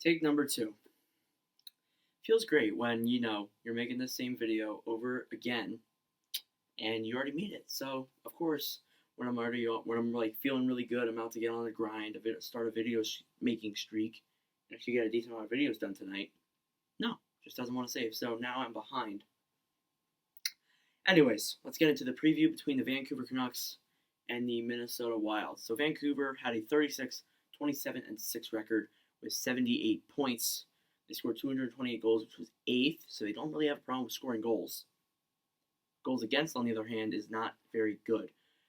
Take number two. Feels great when you're making the same video over again and you already made it. So of course, when I'm like feeling really good, I'm out to get on the grind, start a video making streak, and actually get a decent amount of videos done tonight. No, just doesn't want to save. So now I'm behind. Anyways, let's get into the preview between the Vancouver Canucks and the Minnesota Wild. So Vancouver had a 36, 27, and 6 record with 78 points. They scored 228 goals, which was 8th, so they don't really have a problem with scoring goals. Goals against, on the other hand, is not very good.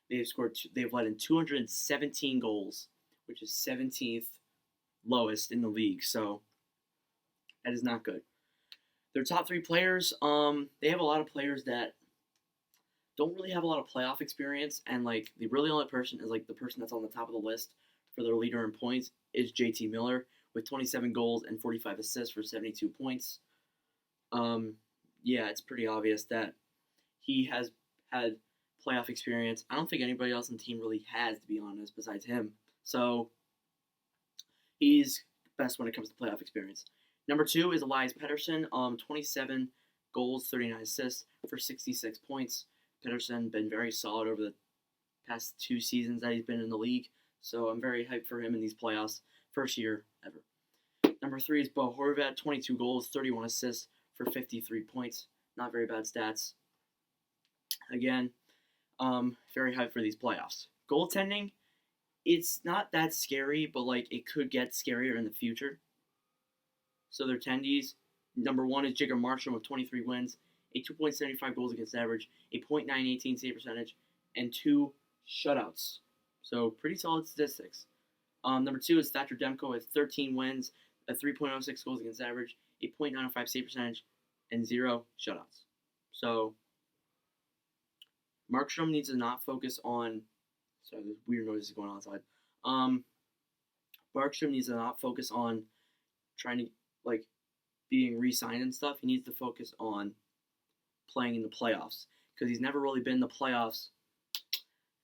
They've let in 217 goals, which is 17th lowest in the league. So that is not good. Their top 3 players, they have a lot of players that don't really have a lot of playoff experience, and like the really only person is like the person that's on the top of the list for their leader in points is JT Miller with 27 goals and 45 assists for 72 points. Yeah, it's pretty obvious that he has had playoff experience. I don't think anybody else on the team really has, to be honest, besides him. So he's best when it comes to playoff experience. Number 2 is Elias Pettersson, 27 goals, 39 assists for 66 points. Pettersson been very solid over the past 2 seasons that he's been in the league, so I'm very hyped for him in these playoffs. First year ever. Number 3 is Bo Horvat, 22 goals, 31 assists for 53 points. Not very bad stats. Again, very hyped for these playoffs. Goaltending, it's not that scary, but like it could get scarier in the future. So their tendies, number 1 is Jigger Markstrom with 23 wins, a 2.75 goals against average, a .918 save percentage, and 2 shutouts. So pretty solid statistics. Number 2 is Thatcher Demko with 13 wins, a 3.06 goals against average, a .905 save percentage, and 0 shutouts. So Markstrom needs to not focus on. Sorry, there's weird noises going on outside. Markstrom needs to not focus on trying to being re-signed and stuff. He needs to focus on playing in the playoffs because he's never really been in the playoffs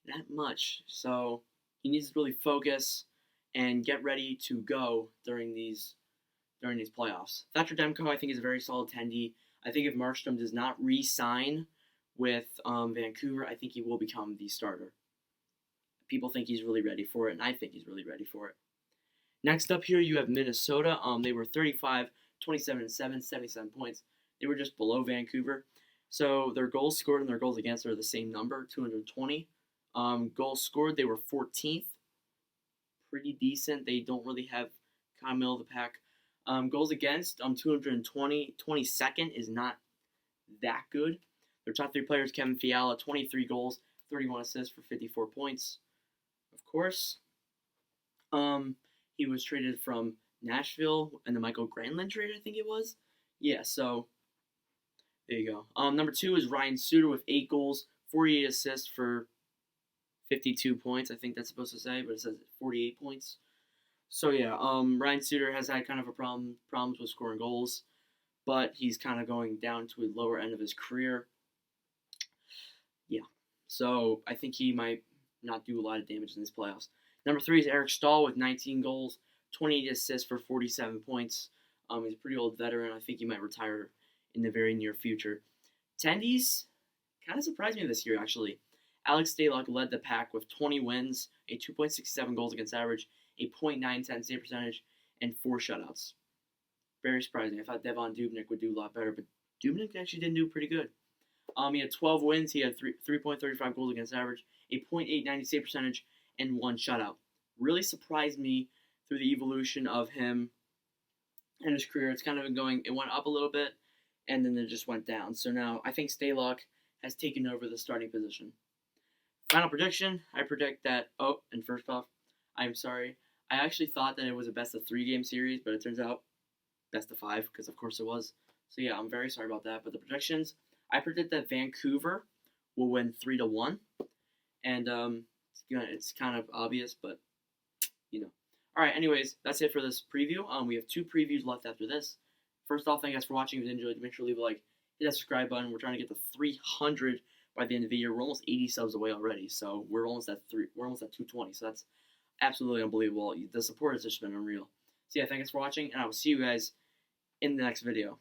that much. So he needs to really focus and get ready to go during these playoffs. Thatcher Demko, I think, is a very solid tendy. I think if Markstrom does not re-sign with Vancouver, I think he will become the starter. People think he's really ready for it, and I think he's really ready for it. Next up here, you have Minnesota. They were 35, 27, and 7, 77 points. They were just below Vancouver. So their goals scored and their goals against are the same number, 220. Goals scored, they were 14th. Pretty decent. They don't really have kind of middle of the pack. Goals against, 220. 22nd is not that good. Their top 3 players, Kevin Fiala, 23 goals, 31 assists for 54 points. Of course, he was traded from Nashville and the Michael Granlund trade, I think it was. Yeah, so there you go. Number 2 is Ryan Suter with 8 goals, 48 assists for 52 points. I think that's supposed to say, but it says 48 points. So yeah, Ryan Suter has had kind of problems with scoring goals, but he's kind of going down to a lower end of his career. Yeah, so I think he might not do a lot of damage in these playoffs. Number 3 is Eric Staal with 19 goals, 28 assists for 47 points. He's a pretty old veteran. I think he might retire in the very near future. Tendies kind of surprised me this year, actually. Alex Stalock led the pack with 20 wins, a 2.67 goals against average, a .910 save percentage, and 4 shutouts. Very surprising. I thought Devon Dubnyk would do a lot better, but Dubnyk actually didn't do pretty good. He had 12 wins. He had 3.35 goals against average, a .890 save percentage, and 1 shutout. Really surprised me through the evolution of him and his career. It's kind of been going, it went up a little bit, and then it just went down. So now I think Stalock has taken over the starting position. Final prediction, I predict that, and first off, I'm sorry. I actually thought that it was a best of 3 game series, but it turns out best of 5, because of course it was. So yeah, I'm very sorry about that. But the predictions, I predict that Vancouver will win 3-1. And it's kind of obvious, but All right, anyways, that's it for this preview. We have 2 previews left after this. First off, thank you guys for watching. If you enjoyed, make sure to leave a like, hit that subscribe button. We're trying to get to 300 by the end of the year. We're almost 80 subs away already, so we're almost at 220. So that's absolutely unbelievable. The support has just been unreal. So yeah, thanks for watching, and I will see you guys in the next video.